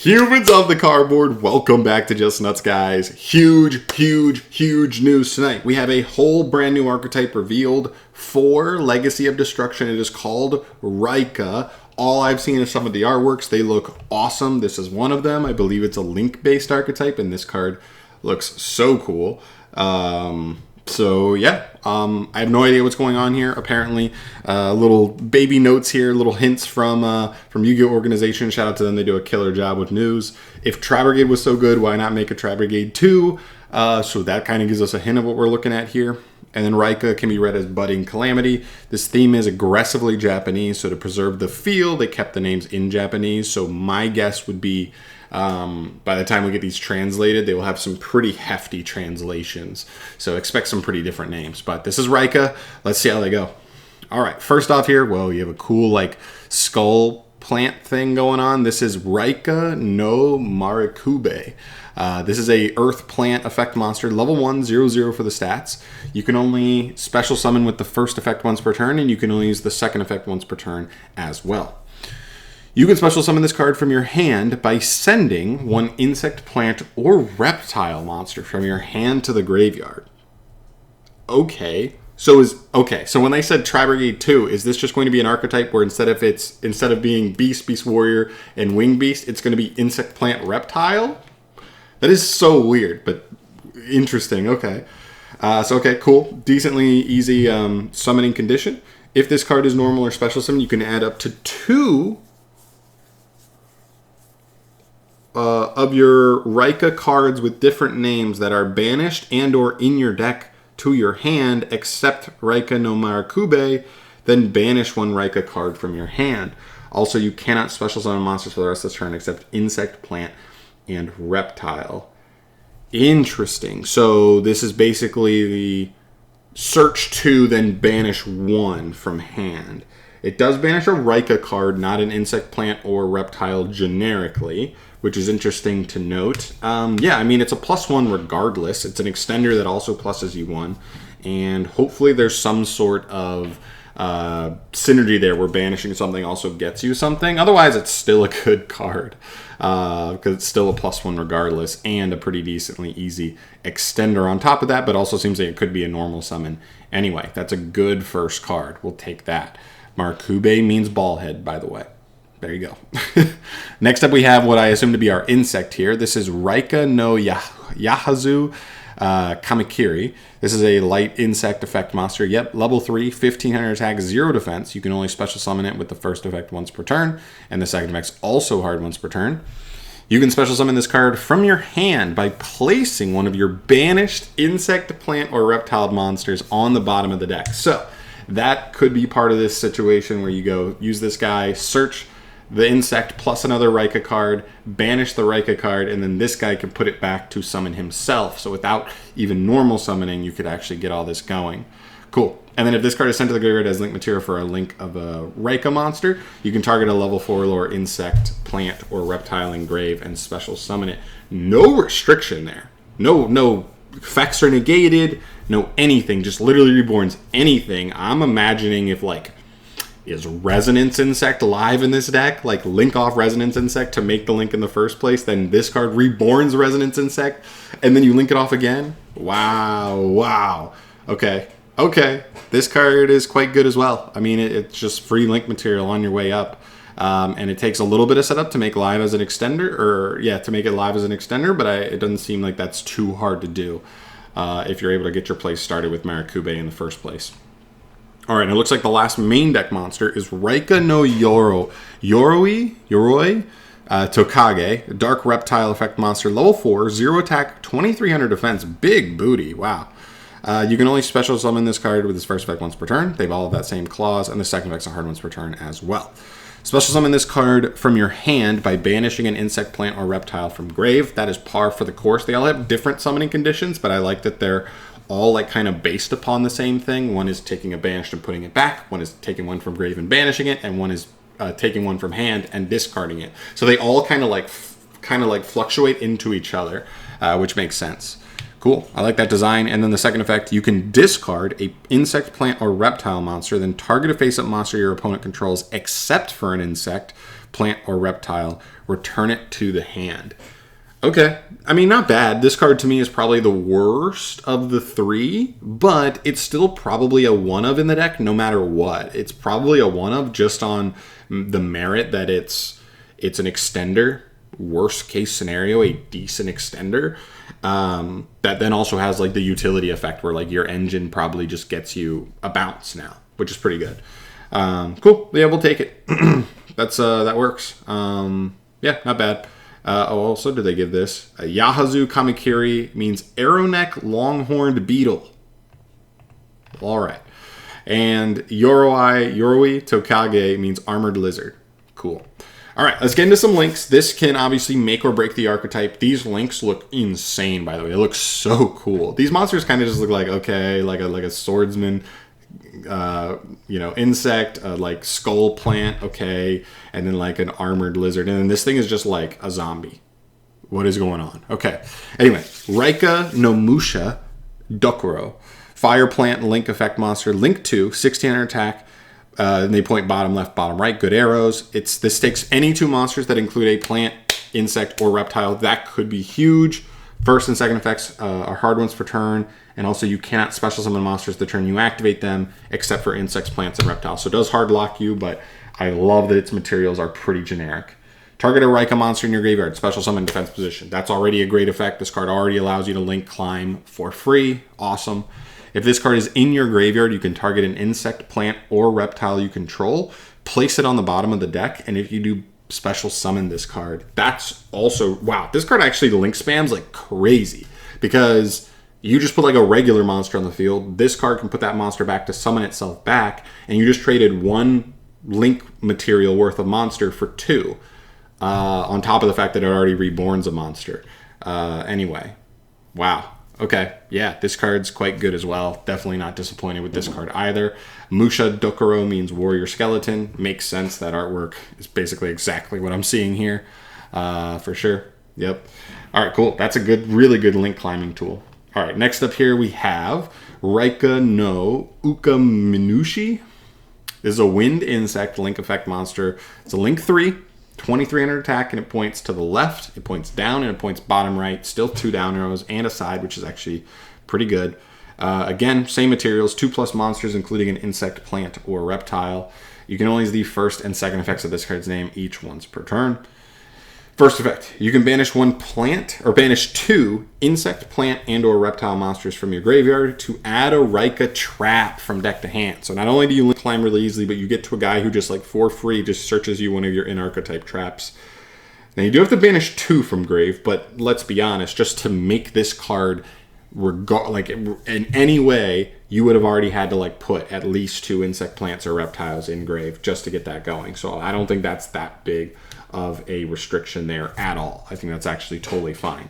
Humans of the cardboard, welcome back to Just Nuts, guys. Huge news tonight. We have a whole brand new archetype revealed for Legacy of Destruction. It is called RAIKA. All I've seen is some of the artworks. They look awesome. This is one of them. I believe it's a link-based archetype, and this card looks so cool. I have no idea what's going on here. Apparently, little baby notes here, little hints from Yu-Gi-Oh! Organization. Shout out to them. They do a killer job with news. If TRI-BRIGADE was so good, why not make a TRI-BRIGADE 2? So that kind of gives us a hint of what we're looking at here. And then Reika can be read as Budding Calamity. This theme is aggressively Japanese, so to preserve the feel, they kept the names in Japanese. So my guess would be by the time we get these translated, they will have some pretty hefty translations. So expect some pretty different names. But this is Reika. Let's see how they go. All right, first off here, well, you have a cool like skull plant thing going on. This is Reika no Marakube. This is a earth plant effect monster, level 1, 0/0 for the stats. You can only special summon with the first effect once per turn, and you can only use the second effect once per turn as well. You can special summon this card from your hand by sending one insect, plant, or reptile monster from your hand to the graveyard. Okay. So when they said TRI-BRIGADE 2, is this just going to be an archetype where instead of being Beast Warrior, and Wing Beast, it's going to be Insect, Plant, Reptile? That is so weird, but interesting. Okay. Cool. Decently easy summoning condition. If this card is normal or special summon, you can add up to 2 of your Reika cards with different names that are banished and or in your deck to your hand, except Reika no Marakube, then banish one Reika card from your hand. Also, you cannot special summon monsters for the rest of the turn except Insect, Plant, and Reptile. Interesting. So this is basically the search 2, then banish 1 from hand. It does banish a Reika card, not an Insect, Plant, or Reptile generically, which is interesting to note. It's a +1 regardless. It's an extender that also pluses you 1. And hopefully there's some sort of synergy there where banishing something also gets you something. Otherwise, it's still a good card because it's still a +1 regardless and a pretty decently easy extender on top of that, but also seems like it could be a normal summon. Anyway, that's a good first card. We'll take that. Marakube means ball head, by the way. There you go. Next up, we have what I assume to be our insect here. This is Reika no Yahu Kamakiri. This is a light insect effect monster. Yep, level 3, 1500 attack, 0 defense. You can only special summon it with the first effect once per turn, and the second effect's also hard once per turn. You can special summon this card from your hand by placing one of your banished insect, plant, or reptile monsters on the bottom of the deck. So that could be part of this situation where you go use this guy, search the insect plus another Reika card, banish the Reika card, and then this guy can put it back to summon himself. So without even normal summoning, you could actually get all this going. Cool. And then if this card is sent to the graveyard as link material for a link of a Reika monster, you can target a level 4 lore insect, plant, or reptile in grave and special summon it. No restriction there. No effects are negated, no anything, just literally reborns anything. I'm imagining if is Resonance Insect live in this deck? Like link off Resonance Insect to make the link in the first place, then this card reborns Resonance Insect, and then you link it off again? Wow. Okay. This card is quite good as well. I mean, it's just free link material on your way up. And it takes a little bit of setup to make live as an extender, to make it live as an extender, but it doesn't seem like that's too hard to do if you're able to get your play started with Marakube in the first place. All right, and it looks like the last main deck monster is Reika no Yoroi, Toage, dark reptile effect monster, level 4, 0 attack, 2300 defense, big booty, wow. You can only special summon this card with its first effect once per turn. They've all of that same clause, and the second effect's a hard once per turn as well. Special summon this card from your hand by banishing an insect, plant, or reptile from grave. That is par for the course. They all have different summoning conditions, but I like that they're all kind of based upon the same thing. One is taking a banished and putting it back. One is taking one from grave and banishing it, and one is taking one from hand and discarding it. So they all kind of fluctuate into each other, which makes sense. Cool. I like that design. And then the second effect, you can discard a insect, plant, or reptile monster, then target a face-up monster your opponent controls except for an insect, plant, or reptile. Return it to the hand. Okay. I mean, not bad. This card to me is probably the worst of the three, but it's still probably a one of in the deck no matter what. It's probably a one of just on the merit that it's an extender. Worst case scenario, a decent extender. That then also has like the utility effect where like your engine probably just gets you a bounce now, which is pretty good. Cool. Yeah, we'll take it. That works. Yeah, not bad. Also, did they give this? Yahu Kamakiri means arrow neck longhorned beetle. All right. And Yoroi toag means armored lizard. Cool. All right, let's get into some links. This can obviously make or break the archetype. These links look insane, by the way. They look so cool. These monsters kind of just look like, okay, like a swordsman, insect, like skull plant, okay, and then like an armored lizard. And then this thing is just like a zombie. What is going on? Okay. Anyway, Reika no Musha Dokuro. Fire plant link effect monster. Link 2, 1600 attack. And they point bottom left, bottom right. Good arrows. This takes any two monsters that include a plant, insect, or reptile. That could be huge. First and second effects are hard ones per turn. And also you cannot special summon monsters the turn you activate them, except for insects, plants, and reptiles. So it does hard lock you, but I love that its materials are pretty generic. Target a Reika monster in your graveyard. Special summon defense position. That's already a great effect. This card already allows you to link climb for free. Awesome. If this card is in your graveyard, you can target an insect, plant, or reptile you control. Place it on the bottom of the deck, and if you do special summon this card, that's also... Wow, this card actually link spams like crazy. Because you just put like a regular monster on the field. This card can put that monster back to summon itself back, and you just traded one link material worth of monster for two. On top of the fact that it already reborns a monster. Anyway, wow. Okay, yeah, this card's quite good as well. Definitely not disappointed with this card either. Musha Dokuro means warrior skeleton. Makes sense. That artwork is basically exactly what I'm seeing here. For sure. Yep. All right, cool. That's a really good link climbing tool. All right, next up here we have Reika no Ukaminushi. This is a wind insect link effect monster. It's a link 3. 2300 attack, and it points to the left, it points down, and it points bottom right. Still 2 down arrows and a side, which is actually pretty good. Again, same materials, 2+ monsters, including an insect, plant, or reptile. You can only use the first and second effects of this card's name each once per turn. First effect, you can banish 1 plant, or banish 2 insect, plant, and or reptile monsters from your graveyard to add a Reika trap from deck to hand. So not only do you climb really easily, but you get to a guy who just like for free just searches you one of your in-archetype traps. Now you do have to banish 2 from grave, but let's be honest, just to make this card in any way, you would have already had to like put at least 2 insect, plants, or reptiles in grave just to get that going. So I don't think that's that big of a restriction there at all. I think that's actually totally fine.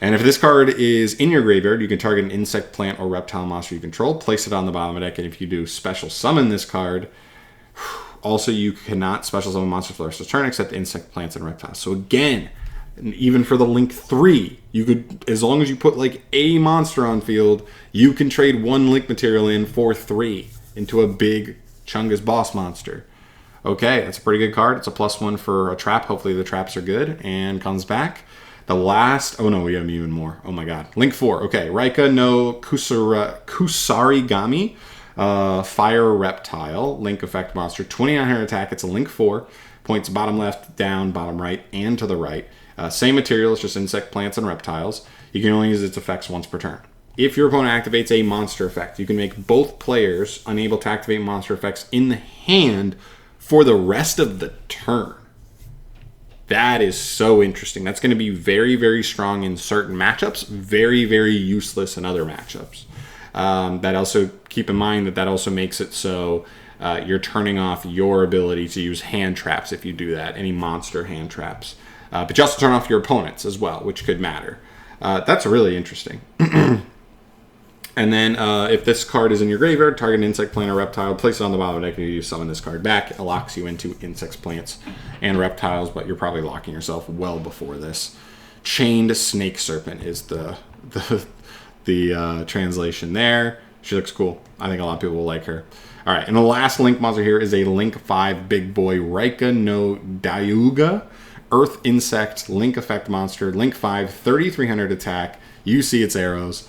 And if this card is in your graveyard, you can target an insect, plant, or reptile monster you control, place it on the bottom of the deck, and if you do special summon this card, also you cannot special summon monsters for the rest of the turn except insect, plants, and reptiles. So again, even for the link 3, you could, as long as you put like a monster on field, you can trade 1 link material in for 3 into a big Chungus boss monster. Okay, that's a pretty good card. It's a +1 for a trap. Hopefully the traps are good. And comes back. The last... Oh no, we have even more. Oh my god. Link 4. Okay, Reika no Kusarigami. Fire Reptile. Link effect monster. 2900 attack. It's a link 4. Points bottom left, down, bottom right, and to the right. Same material. It's just insect, plants, and reptiles. You can only use its effects once per turn. If your opponent activates a monster effect, you can make both players unable to activate monster effects in the hand for the rest of the turn. That is so interesting. That's going to be very, very strong in certain matchups. Very, very useless in other matchups. That also, keep in mind that also makes it so you're turning off your ability to use hand traps if you do that. Any monster hand traps. But you also turn off your opponents as well, which could matter. That's really interesting. And then if this card is in your graveyard, target an insect, plant, or reptile, place it on the bottom of the deck, and you summon this card back. It locks you into insects, plants, and reptiles, but you're probably locking yourself well before this. Chained Snake Serpent is the translation there. She looks cool. I think a lot of people will like her. All right, and the last Link monster here is a Link 5 Big Boy Reika no Diuga. Earth Insect Link Effect monster. Link 5, 3300 attack. You see its arrows.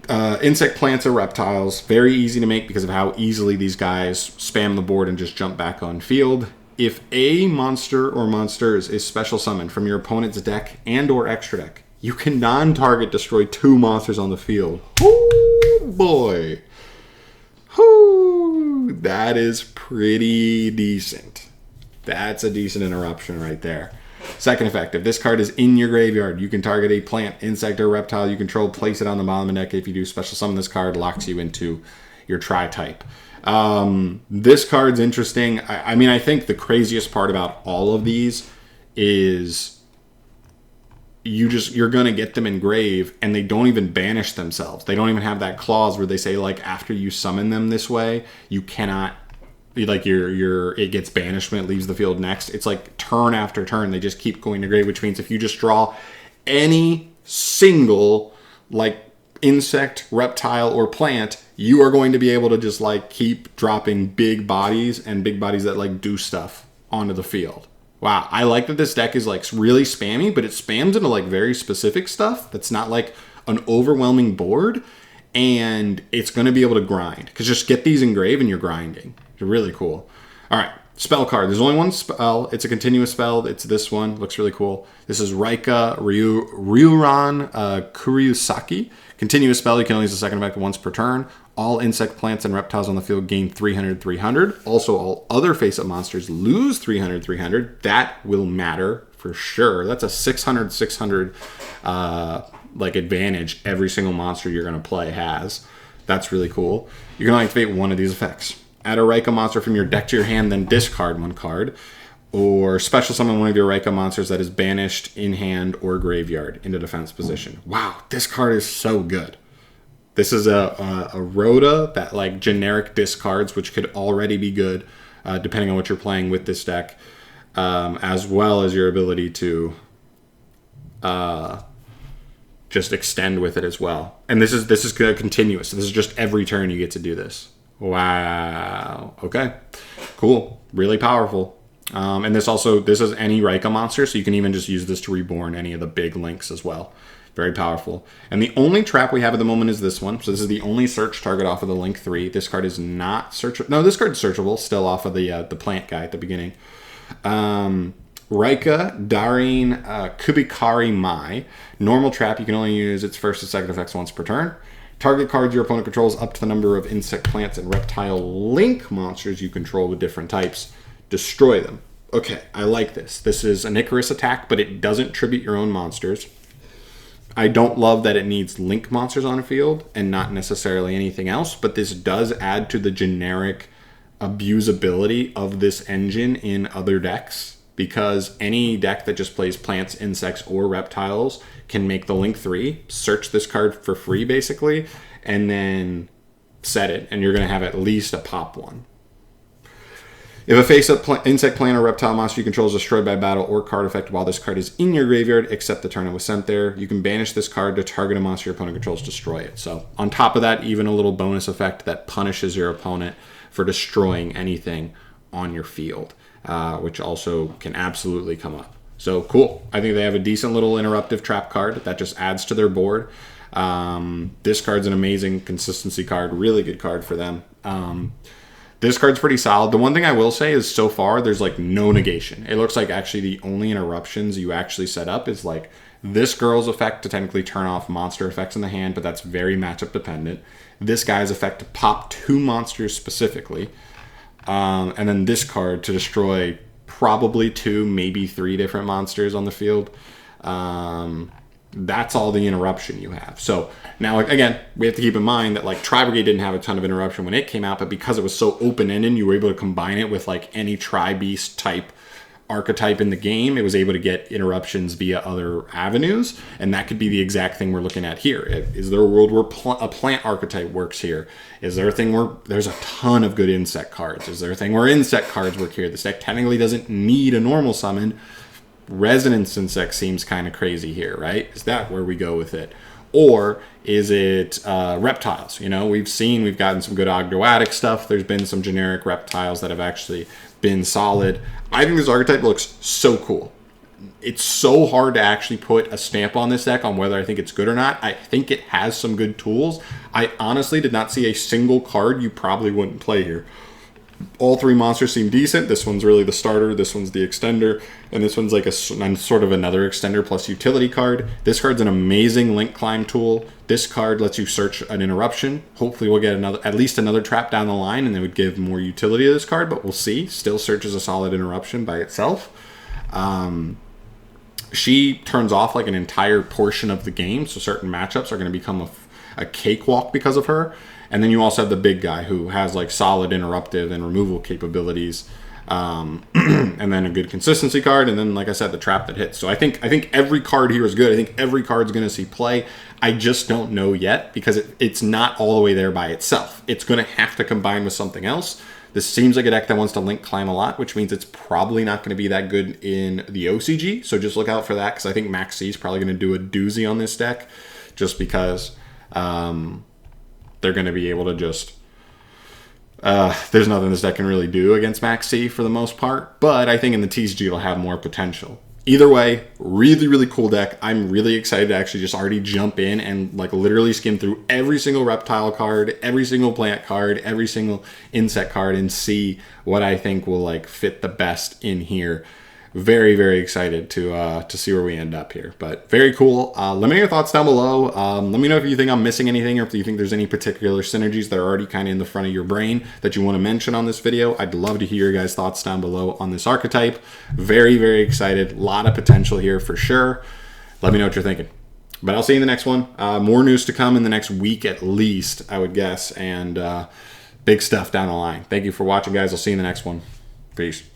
Insect, plants, or reptiles. Very easy to make because of how easily these guys spam the board and just jump back on field. If a monster or monsters is special summoned from your opponent's deck and or extra deck, you can non-target destroy 2 monsters on the field. Oh boy. Whoo, that is pretty decent. That's a decent interruption right there. Second effect, if this card is in your graveyard, you can target a plant, insect, or reptile you control, place it on the bottom of the deck. If you do special summon this card, locks you into your tri-type. This card's interesting. I mean, I think the craziest part about all of these is you're gonna get them engrave and they don't even banish themselves. They don't even have that clause where they say, like, after you summon them this way, you cannot, like, it gets banishment, leaves the field next. It's like turn after turn, they just keep going to grave, which means if you just draw any single, like, insect, reptile, or plant, you are going to be able to just, like, keep dropping big bodies and big bodies that, like, do stuff onto the field. Wow, I like that this deck is, like, really spammy, but it spams into, like, very specific stuff that's not, like, an overwhelming board, and it's going to be able to grind. Because just get these engraved and you're grinding. It's really cool. All right, spell card. There's only one spell. It's a continuous spell. It's this one. Looks really cool. This is Reika Ryuran Kuryusaki. Continuous spell. You can only use the second effect once per turn. All insect, plants, and reptiles on the field gain 300. Also, all other face-up monsters lose 300. That will matter for sure. That's a 600 like advantage every single monster you're going to play has. That's really cool. You can only activate one of these effects. Add a Reika monster from your deck to your hand, then discard one card. Or special summon one of your Reika monsters that is banished in hand or graveyard into defense position. Wow, this card is so good. This is a Rhoda that, like, generic discards, which could already be good, depending on what you're playing with this deck, as well as your ability to just extend with it as well. And this is continuous. So this is just every turn you get to do this. Wow. Okay. Cool. Really powerful. And this is any Reika monster, so you can even just use this to reborn any of the big links as well. Very powerful. And the only trap we have at the moment is this one. So this is the only search target off of the Link 3. This card is not searchable. No, this card is searchable still off of the plant guy at the beginning. Reika Darin Kubikari Mai. Normal trap. You can only use its first and second effects once per turn. Target cards your opponent controls up to the number of insect, plants, and reptile link monsters you control with different types. Destroy them. Okay, I like this. This is an Icarus attack, but it doesn't tribute your own monsters. I don't love that it needs link monsters on a field and not necessarily anything else, but this does add to the generic abusability of this engine in other decks, because any deck that just plays plants, insects, or reptiles can make the Link 3, search this card for free basically, and then set it, and you're going to have at least a pop one. If a face-up insect, plant, or reptile monster you control is destroyed by battle or card effect while this card is in your graveyard, except the turn it was sent there, you can banish this card to target a monster your opponent controls, destroy it. So on top of that, even a little bonus effect that punishes your opponent for destroying anything on your field, which also can absolutely come up. So cool. I think they have a decent little interruptive trap card that just adds to their board. This card's an amazing consistency card, really good card for them. This card's pretty solid. The one thing I will say is so far there's like no negation. It looks like actually the only interruptions you actually set up is like this girl's effect to technically turn off monster effects in the hand, but that's very matchup dependent. This guy's effect to pop 2 monsters specifically. And then this card to destroy probably 2, maybe 3 different monsters on the field. That's all the interruption you have. So now, again, we have to keep in mind that like TRI-BRIGADE didn't have a ton of interruption when it came out, but because it was so open-ended, you were able to combine it with like any Tri-Beast type archetype in the game. It was able to get interruptions via other avenues, and that could be the exact thing we're looking at here. Is there a world where a plant archetype works here? Is there a thing where there's a ton of good insect cards? Is there a thing where insect cards work here? This deck technically doesn't need a normal summon. Resonance insect seems kind of crazy here, right? Is that where we go with it? or is it reptiles? You know, we've gotten some good Ogdoadic stuff. There's been some generic reptiles that have actually been solid. I think this archetype looks so cool. It's so hard to actually put a stamp on this deck on whether I think it's good or not. I think it has some good tools. I honestly did not see a single card you probably wouldn't play here. All three monsters seem decent. This one's really the starter, this one's the extender, and this one's like a sort of another extender plus utility card. This card's an amazing link climb tool. This card lets you search an interruption. Hopefully we'll get at least another trap down the line, and they would give more utility to this card, but we'll see. Still searches a solid interruption by itself. She turns off like an entire portion of the game, so certain matchups are going to become a cakewalk because of her. And then you also have the big guy who has like solid interruptive and removal capabilities, and then a good consistency card, and then like I said, the trap that hits. So I think every card here is good. I think every card's going to see play. I just don't know yet because it's not all the way there by itself. It's going to have to combine with something else. This seems like a deck that wants to link climb a lot, which means it's probably not going to be that good in the OCG. So just look out for that because I think Max C is probably going to do a doozy on this deck just because they're going to be able to just... there's nothing this deck can really do against Max C for the most part. But I think in the TCG it'll have more potential. Either way, really, really cool deck. I'm really excited to actually just already jump in and like literally skim through every single reptile card, every single plant card, every single insect card and see what I think will like fit the best in here. Very, very excited to see where we end up here. But very cool. Let me know your thoughts down below. Let me know if you think I'm missing anything or if you think there's any particular synergies that are already kind of in the front of your brain that you want to mention on this video. I'd love to hear your guys' thoughts down below on this archetype. Very, very excited. A lot of potential here for sure. Let me know what you're thinking. But I'll see you in the next one. More news to come in the next week at least, I would guess. And big stuff down the line. Thank you for watching, guys. I'll see you in the next one. Peace.